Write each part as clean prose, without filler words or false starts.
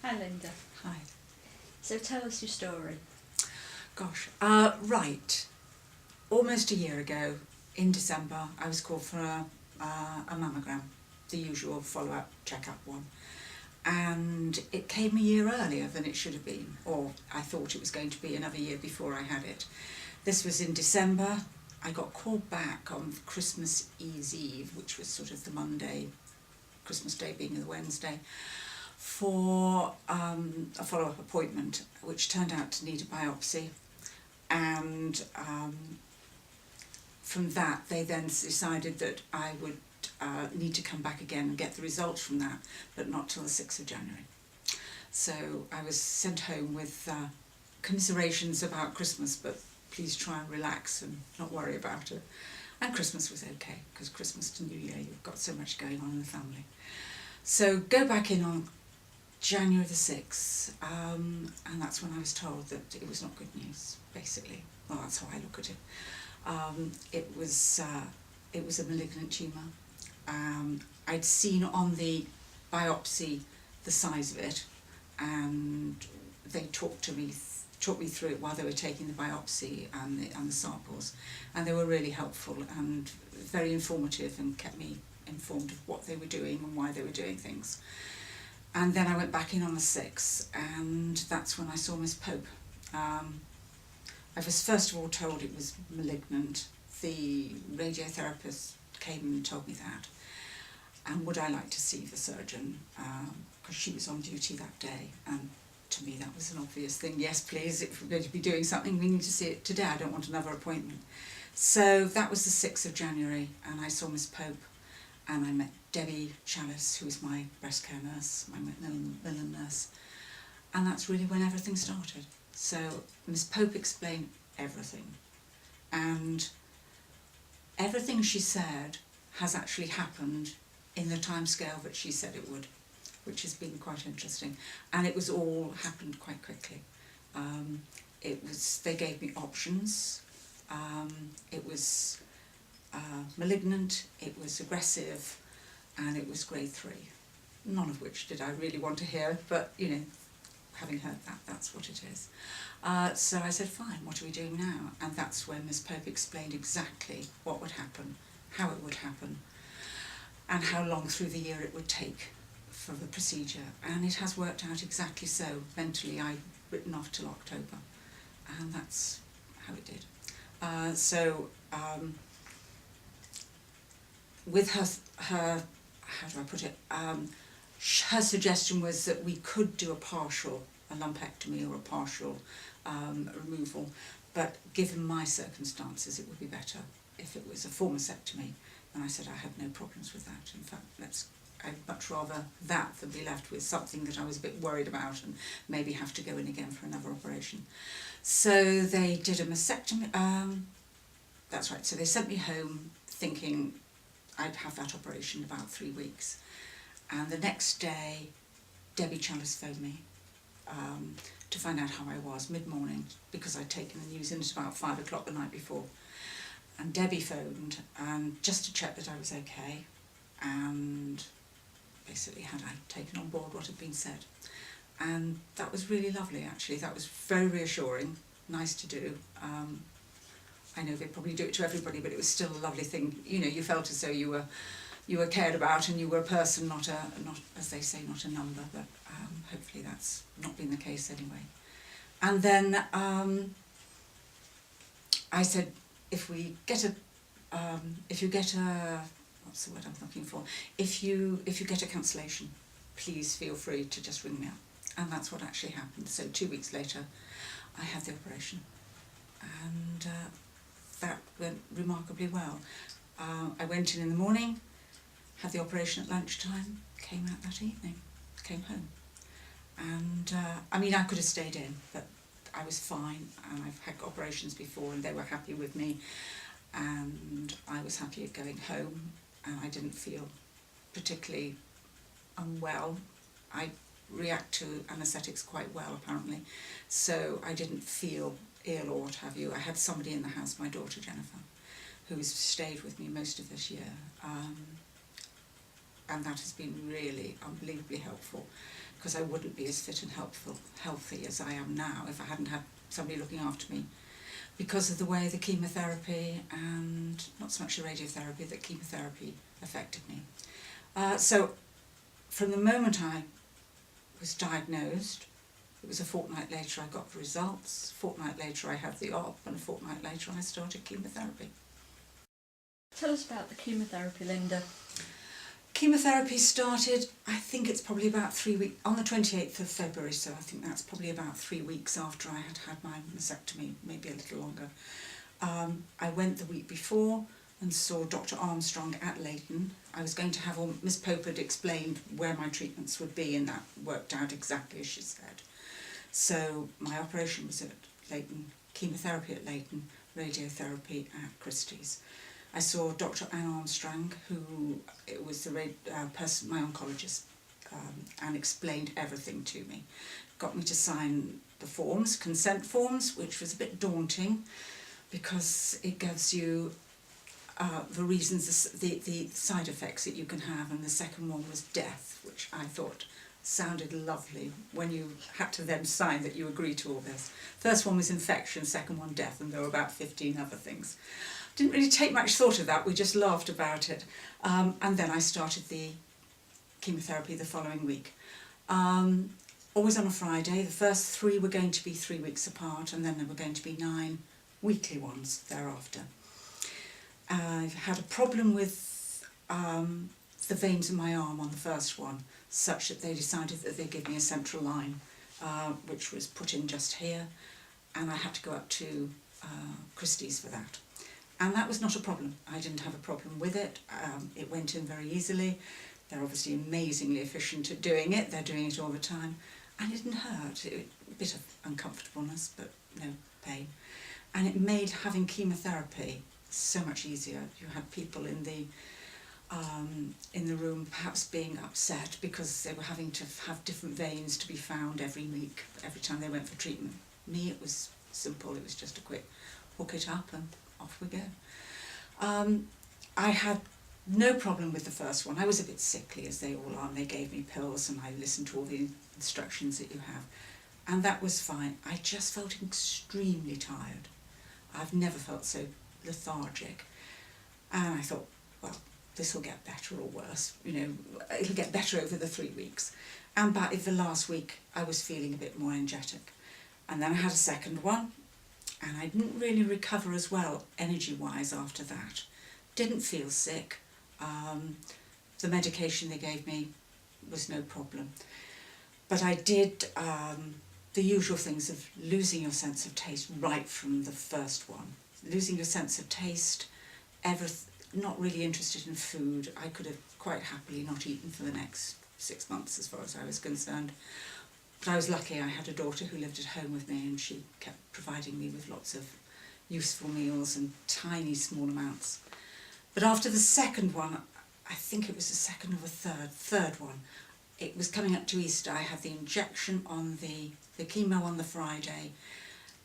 Hi Linda. Hi. So tell us your story. Gosh. Right. Almost a year ago, in December, I was called for a mammogram, the usual follow-up check-up one. And it came a year earlier than it should have been, or I thought it was going to be another year before I had it. This was in December. I got called back on Christmas Eve, which was sort of the Monday, Christmas Day being the Wednesday, for a follow-up appointment, which turned out to need a biopsy. And from that, they then decided that I would need to come back again and get the results from that, but not till the 6th of January. So I was sent home with commiserations about Christmas, but please try and relax and not worry about it. And Christmas was okay, because Christmas to New Year, you've got so much going on in the family. So go back in on January the 6th, and that's when I was told that it was not good news, basically. Well, that's how I look at it. It was a malignant tumour. I'd seen on the biopsy the size of it, and they talked me through it while they were taking the biopsy and the samples, and they were really helpful and very informative and kept me informed of what they were doing and why they were doing things. And then I went back in on the 6th, and that's when I saw Miss Pope. I was first of all told it was malignant. The radiotherapist came and told me that. And would I like to see the surgeon, because she was on duty that day. And to me that was an obvious thing. Yes, please, if we're going to be doing something, we need to see it today. I don't want another appointment. So that was the 6th of January, and I saw Miss Pope, and I met Debbie Chalice, who was my breast care nurse, my Macmillan nurse. And that's really when everything started. So Miss Pope explained everything. And everything she said has actually happened in the timescale that she said it would, which has been quite interesting. And it was all happened quite quickly. They gave me options. It was malignant, it was aggressive, and it was grade 3. None of which did I really want to hear, but you know, having heard that, that's what it is. So I said, fine, what are we doing now? And that's when Miss Pope explained exactly what would happen, how it would happen, and how long through the year it would take for the procedure. And it has worked out exactly so. Mentally, I'd written off till October, and that's how it did. With her, how do I put it? Her suggestion was that we could do a lumpectomy or a partial removal, but given my circumstances, it would be better if it was a full mastectomy. And I said I had no problems with that. In fact, I'd much rather that than be left with something that I was a bit worried about and maybe have to go in again for another operation. So they did a mastectomy. That's right. So they sent me home thinking I'd have that operation in about 3 weeks. And the next day, Debbie Chalice phoned me to find out how I was mid-morning, because I'd taken the news in at about 5 o'clock the night before. And Debbie phoned, and just to check that I was okay, and basically had I taken on board what had been said. And that was really lovely, actually. That was very reassuring, nice to do. I know they probably do it to everybody, but it was still a lovely thing. You know, you felt as though you were cared about, and you were a person, not as they say, not a number. But hopefully that's not been the case anyway. And then I said, if you get a what's the word I'm looking for? If you get a cancellation, please feel free to just ring me up. And that's what actually happened. So 2 weeks later, I had the operation, and that went remarkably well. I went in the morning, had the operation at lunchtime, came out that evening, came home. And I mean, I could have stayed in, but I was fine, and I've had operations before and they were happy with me, and I was happy at going home, and I didn't feel particularly unwell. I react to anaesthetics quite well, apparently, so I didn't feel ill or what have you. I had somebody in the house, my daughter Jennifer, who's stayed with me most of this year, and that has been really unbelievably helpful, because I wouldn't be as fit and healthy as I am now if I hadn't had somebody looking after me, because of the way the chemotherapy, and not so much the radiotherapy, that chemotherapy affected me. So from the moment I was diagnosed, it was a fortnight later I got the results, a fortnight later I had the op, and a fortnight later I started chemotherapy. Tell us about the chemotherapy, Linda. Chemotherapy started, I think it's probably about 3 weeks, on the 28th of February, so I think that's probably about 3 weeks after I had had my mastectomy, maybe a little longer. I went the week before and saw Dr. Armstrong at Leighton. I was going to have Miss Pope had explained where my treatments would be, and that worked out exactly as she said. So my operation was at Leighton, chemotherapy at Leighton, radiotherapy at Christie's. I saw Dr. Anne Armstrong, who was the person, my oncologist, and explained everything to me. Got me to sign the forms, consent forms, which was a bit daunting because it gives you the reasons, the side effects that you can have, and the second one was death, which I thought sounded lovely when you had to then sign that you agree to all this. First one was infection, second one death, and there were about 15 other things. Didn't really take much thought of that, we just laughed about it. And then I started the chemotherapy the following week. Always on a Friday. The first 3 were going to be 3 weeks apart, and then there were going to be 9 weekly ones thereafter. I've had a problem with the veins in my arm on the first one, such that they decided that they'd give me a central line, which was put in just here, and I had to go up to Christie's for that. And that was not a problem. I didn't have a problem with it. It went in very easily. They're obviously amazingly efficient at doing it. They're doing it all the time. And it didn't hurt. A bit of uncomfortableness, but no pain. And it made having chemotherapy so much easier. You had people in the room perhaps being upset because they were having to have different veins to be found every week, every time they went for treatment. Me, it was simple. It was just a quick hook it up and off we go. I had no problem with the first one. I was a bit sickly, as they all are, and they gave me pills and I listened to all the instructions that you have, and that was fine. I just felt extremely tired. I've never felt so lethargic, and I thought, well, this will get better or worse, you know, it'll get better over the 3 weeks. And by the last week I was feeling a bit more energetic, and then I had a second one, and I didn't really recover as well energy-wise after that. Didn't feel sick. The medication they gave me was no problem. But I did the usual things of losing your sense of taste right from the first one. Losing your sense of taste, not really interested in food. I could have quite happily not eaten for the next 6 months as far as I was concerned. But I was lucky. I had a daughter who lived at home with me, and she kept providing me with lots of useful meals and tiny small amounts. But after the second one, I think it was the second or the third one, it was coming up to Easter. I had the injection on the chemo on the Friday,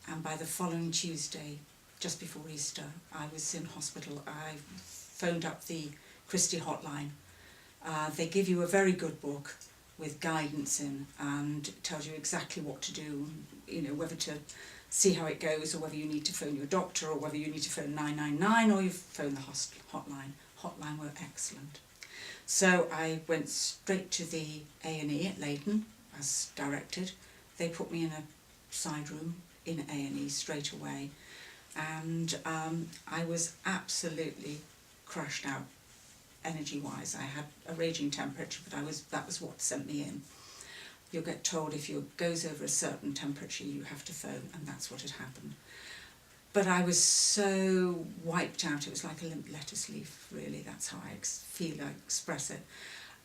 and by the following Tuesday, just before Easter, I was in hospital. I phoned up the Christie hotline. They give you a very good book with guidance in, and it tells you exactly what to do, you know, whether to see how it goes, or whether you need to phone your doctor, or whether you need to phone 999, or you phone the hotline. Hotline were excellent. So I went straight to the A&E at Leighton, as directed. They put me in a side room in A&E straight away, and I was absolutely crashed out energy-wise. I had a raging temperature, but that was what sent me in. You'll get told if it goes over a certain temperature you have to phone, and that's what had happened. But I was so wiped out, it was like a limp lettuce leaf, really. That's how I feel, I express it.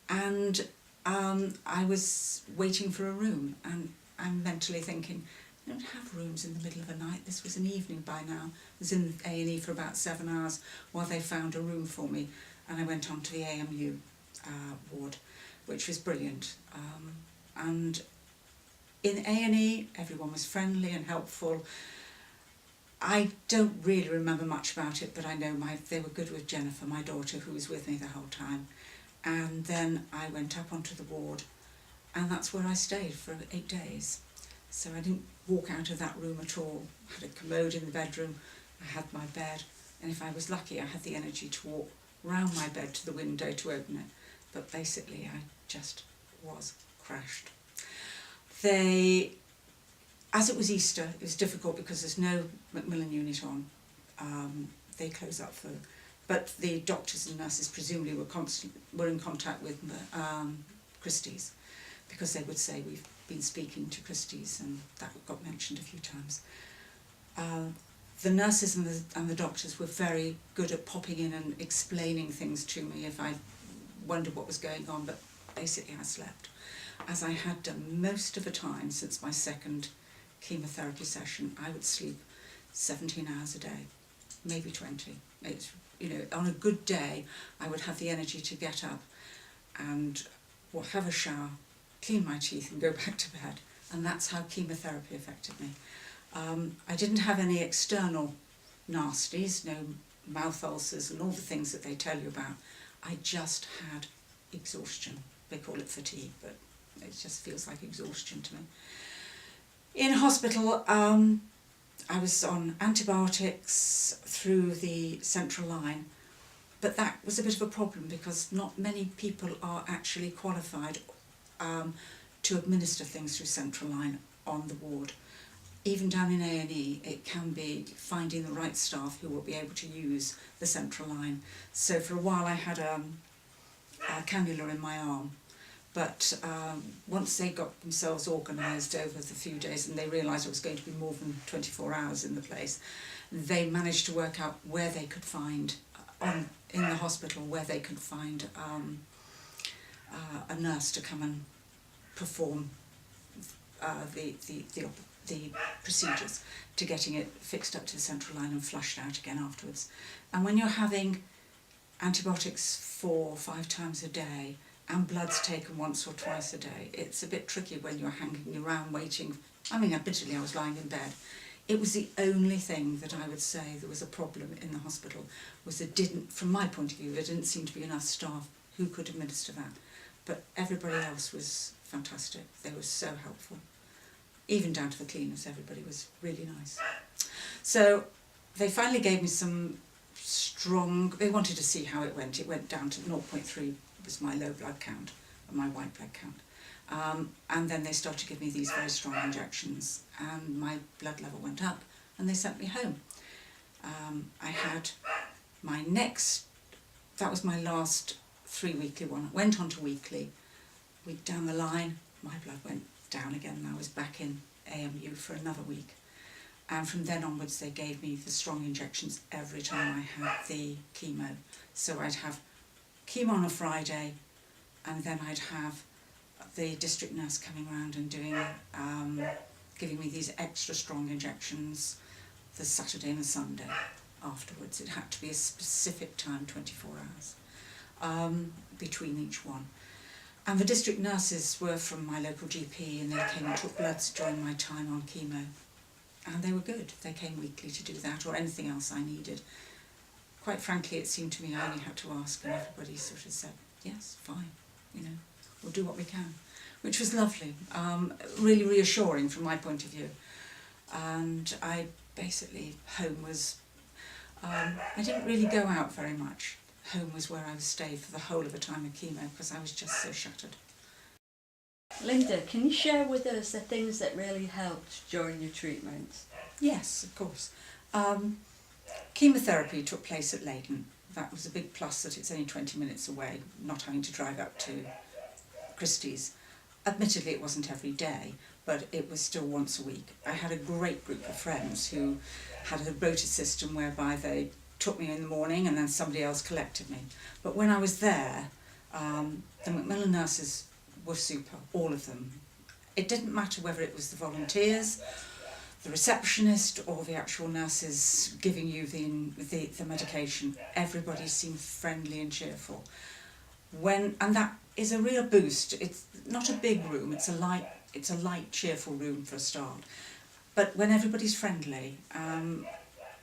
And I was waiting for a room, and I'm mentally thinking, I don't have rooms in the middle of the night. This was an evening by now. I was in A&E for about 7 hours while they found a room for me, and I went on to the AMU ward, which was brilliant. And in A&E, everyone was friendly and helpful. I don't really remember much about it, but I know they were good with Jennifer, my daughter, who was with me the whole time. and then I went up onto the ward, and that's where I stayed for 8 days. So I didn't walk out of that room at all. I had a commode in the bedroom, I had my bed, and if I was lucky I had the energy to walk round my bed to the window to open it. But basically I just was crashed. As it was Easter, it was difficult because there's no Macmillan unit on. They close up but the doctors and nurses presumably were in contact with Christie's, because they would say we've been speaking to Christie's, and that got mentioned a few times. The nurses and the doctors were very good at popping in and explaining things to me if I wondered what was going on, but basically I slept, as I had done most of the time since my second chemotherapy session. I would sleep 17 hours a day, maybe 20. It's, on a good day I would have the energy to get up and have a shower, clean my teeth and go back to bed, and that's how chemotherapy affected me. I didn't have any external nasties, no mouth ulcers and all the things that they tell you about. I just had exhaustion. They call it fatigue, but it just feels like exhaustion to me. In hospital, I was on antibiotics through the central line, but that was a bit of a problem because not many people are actually qualified to administer things through central line on the ward. Even down in A&E, it can be finding the right staff who will be able to use the central line. So for a while I had a cannula in my arm, but once they got themselves organised over the few days and they realised it was going to be more than 24 hours in the place, they managed to work out where they could find, in the hospital, where they could find a nurse to come and perform the procedures to getting it fixed up to the central line and flushed out again afterwards. And when you're having antibiotics 4 or 5 times a day and blood's taken once or twice a day, it's a bit tricky when you're hanging around waiting. Admittedly I was lying in bed. It was the only thing that I would say there was a problem in the hospital, was from my point of view, there didn't seem to be enough staff who could administer that. But everybody else was fantastic. They were so helpful. Even down to the cleaners, everybody was really nice. So they finally gave me some they wanted to see how it went. It went down to 0.3 was my low blood count and my white blood count. And then they started to give me these very strong injections and my blood level went up and they sent me home. I had that was my last 3 weekly one. I went on to weekly. Week down the line, my blood went down again and I was back in AMU for another week. And from then onwards they gave me the strong injections every time I had the chemo. So I'd have chemo on a Friday and then I'd have the district nurse coming around and giving me these extra strong injections the Saturday and the Sunday afterwards. It had to be a specific time, 24 hours, between each one. And the district nurses were from my local GP and they came and took bloods during my time on chemo. And they were good. They came weekly to do that or anything else I needed. Quite frankly, it seemed to me I only had to ask and everybody sort of said, yes, fine, we'll do what we can. Which was lovely, really reassuring from my point of view. And I basically, home was, I didn't really go out very much. Home was where I would stay for the whole of the time of chemo because I was just so shattered. Linda, can you share with us the things that really helped during your treatments? Yes, of course. Chemotherapy took place at Leyden. That was a big plus, that it's only 20 minutes away, not having to drive up to Christie's. Admittedly, it wasn't every day, but it was still once a week. I had a great group of friends who had a rota system whereby they took me in the morning and then somebody else collected me. But when I was there, the Macmillan nurses were super, all of them. It didn't matter whether it was the volunteers, the receptionist or the actual nurses giving you the medication. Everybody seemed friendly and cheerful. And that is a real boost. It's not a big room, it's a light, cheerful room for a start. But when everybody's friendly, and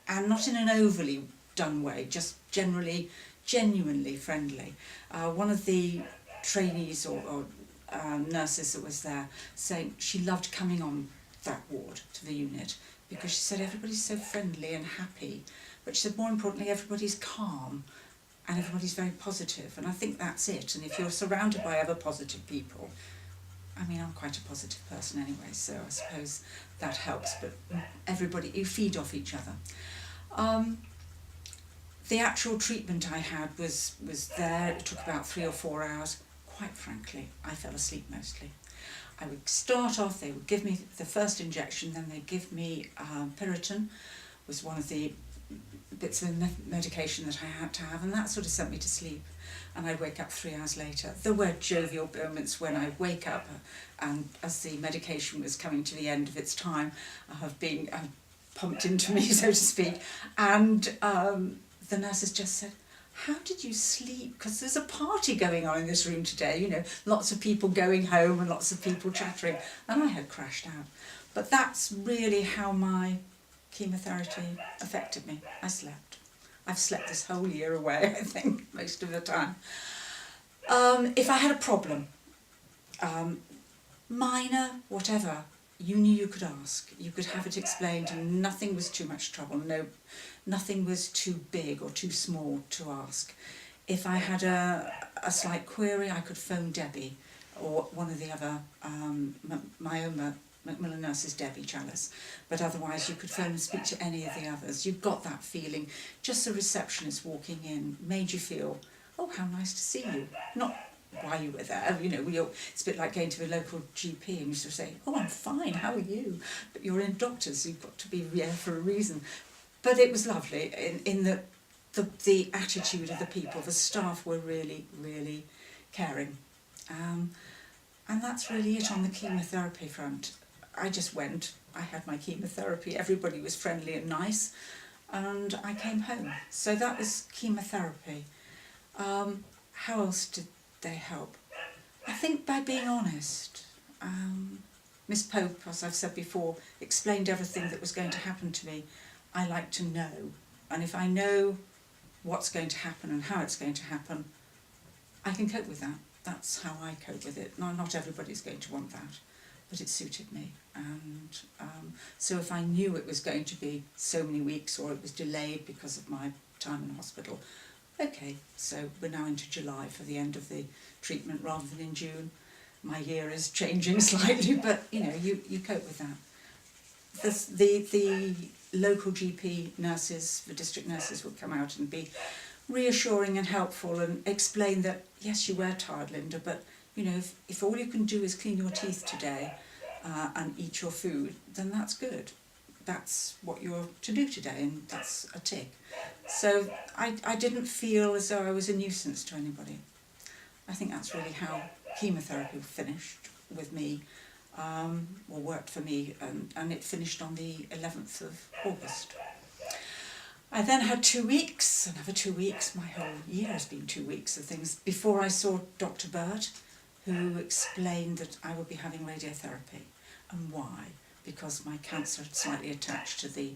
not in an overly done way, just generally genuinely friendly. One of the trainees or nurses that was there saying she loved coming on that ward to the unit because she said everybody's so friendly and happy, but she said more importantly everybody's calm and everybody's very positive, and I think that's it. And if you're surrounded by other positive people, I mean, I'm quite a positive person anyway, so I suppose that helps, but everybody, you feed off each other. The actual treatment I had was there. It took about 3 or 4 hours. Quite frankly, I fell asleep mostly. I would start off, they would give me the first injection, then they'd give me Piriton, was one of the bits of medication that I had to have, and that sort of sent me to sleep. And I'd wake up 3 hours later. There were jovial moments when I'd wake up and as the medication was coming to the end of its time of being pumped into me, so to speak, and the nurses just said, "How did you sleep? Because there's a party going on in this room today, you know, lots of people going home and lots of people chattering." And I had crashed out. But that's really how my chemotherapy affected me. I slept. I've slept this whole year away, I think, most of the time. If I had a problem, minor, whatever, you knew you could ask. You could have it explained, and nothing was too much trouble. No, nothing was too big or too small to ask. If I had a slight query, I could phone Debbie or one of the other myoma Macmillan nurses, Debbie Chalice, but otherwise you could phone and speak to any of the others. You got that feeling. Just the receptionist walking in made you feel, oh, how nice to see you. Not why you were there, you know, it's a bit like going to a local GP and you sort of say, oh, I'm fine, how are you? But you're in doctors, you've got to be there for a reason. But it was lovely in the attitude of the people. The staff were really, really caring. And that's really it on the chemotherapy front. I just went, I had my chemotherapy, everybody was friendly and nice, and I came home. So that was chemotherapy. How else did they help? I think by being honest. Miss Pope, as I've said before, explained everything that was going to happen to me. I like to know, and if I know what's going to happen and how it's going to happen, I can cope with that. That's how I cope with it. No, not everybody's going to want that, but it suited me. And so if I knew it was going to be so many weeks or it was delayed because of my time in hospital, okay, so we're now into July for the end of the treatment rather than in June. My year is changing slightly, but you know, you cope with that. The local GP nurses, the district nurses would come out and be reassuring and helpful and explain that, yes, you were tired, Linda, but you know, if all you can do is clean your teeth today and eat your food, then that's good. That's what you're to do today, and that's a tick. So I didn't feel as though I was a nuisance to anybody. I think that's really how chemotherapy finished with me, or worked for me, and it finished on the 11th of August. I then had 2 weeks, another 2 weeks, my whole year has been 2 weeks of things, before I saw Dr. Bird, who explained that I would be having radiotherapy. And why? Because my cancer had slightly attached to the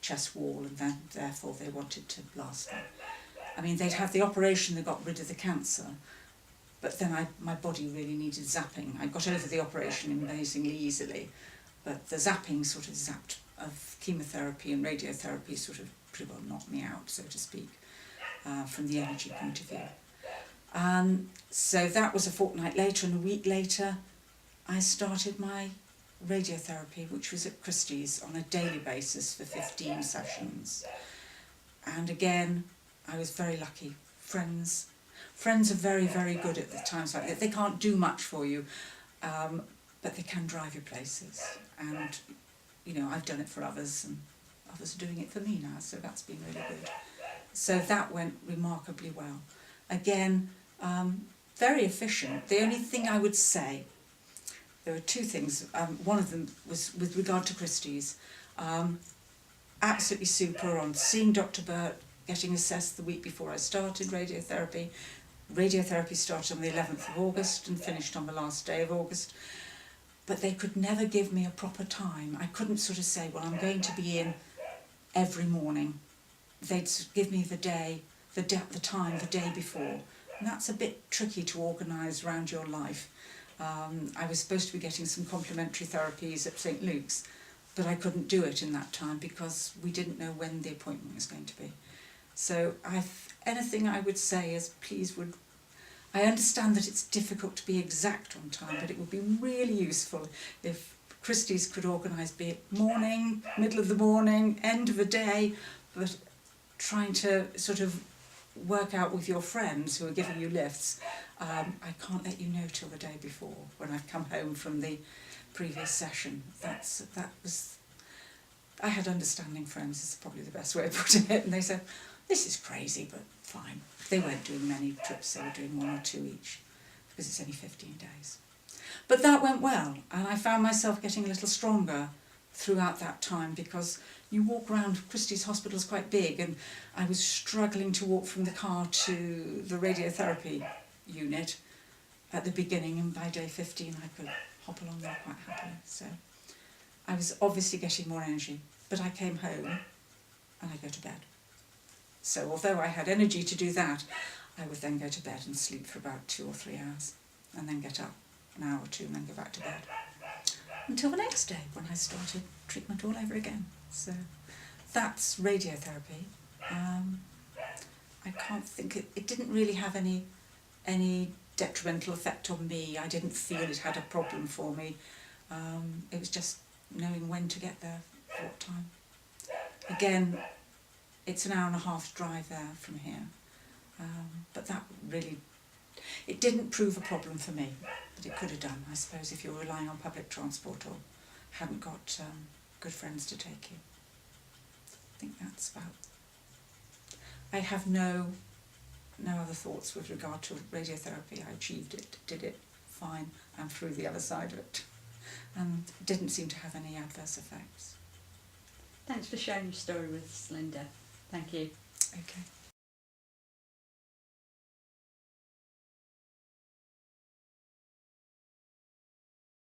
chest wall, and then therefore they wanted to blast me. I mean, they'd have the operation that got rid of the cancer, but then my body really needed zapping. I got over the operation amazingly easily, but the zapping sort of zapped of chemotherapy and radiotherapy sort of pretty well knocked me out, so to speak, from the energy point of view. So that was a fortnight later, and a week later I started my radiotherapy, which was at Christie's on a daily basis for 15 sessions. And again, I was very lucky. Friends are very, very good at the times like that. They can't do much for you, but they can drive you places. And, you know, I've done it for others, and others are doing it for me now, so that's been really good. So that went remarkably well. Again, very efficient. The only thing I would say, there were two things. One of them was with regard to Christie's. Absolutely super on seeing Dr. Burt, getting assessed the week before I started radiotherapy. Radiotherapy started on the 11th of August and finished on the last day of August. But they could never give me a proper time. I couldn't sort of say, well, I'm going to be in every morning. They'd give me the day the time, the day before. And that's a bit tricky to organise around your life. I was supposed to be getting some complementary therapies at St Luke's, but I couldn't do it in that time because we didn't know when the appointment was going to be. So anything I would say is I understand that it's difficult to be exact on time, but it would be really useful if Christie's could organise, be it morning, middle of the morning, end of the day, but trying to sort of work out with your friends who are giving you lifts. I can't let you know till the day before when I've come home from the previous session. I had understanding friends, is probably the best way of putting it, and they said, this is crazy, but fine. They weren't doing many trips, they were doing 1 or 2 each, because it's only 15 days. But that went well, and I found myself getting a little stronger throughout that time, because you walk around, Christie's Hospital is quite big, and I was struggling to walk from the car to the radiotherapy unit at the beginning, and by day 15 I could hop along there quite happily. So I was obviously getting more energy, but I came home and I go to bed. So although I had energy to do that, I would then go to bed and sleep for about 2 or 3 hours, and then get up an hour or 2 and then go back to bed. Until the next day when I started treatment all over again. So that's radiotherapy. I can't think, it didn't really have any detrimental effect on me. I didn't feel it had a problem for me. It was just knowing when to get there, at what time. Again, it's an hour and a half drive there from here, but that really, it didn't prove a problem for me, but it could have done, I suppose, if you're relying on public transport or hadn't got good friends to take you. I think that's about. I have no other thoughts with regard to radiotherapy. I achieved it, did it fine, and through the other side of it, and didn't seem to have any adverse effects. Thanks for sharing your story with us, Linda. Thank you. Okay.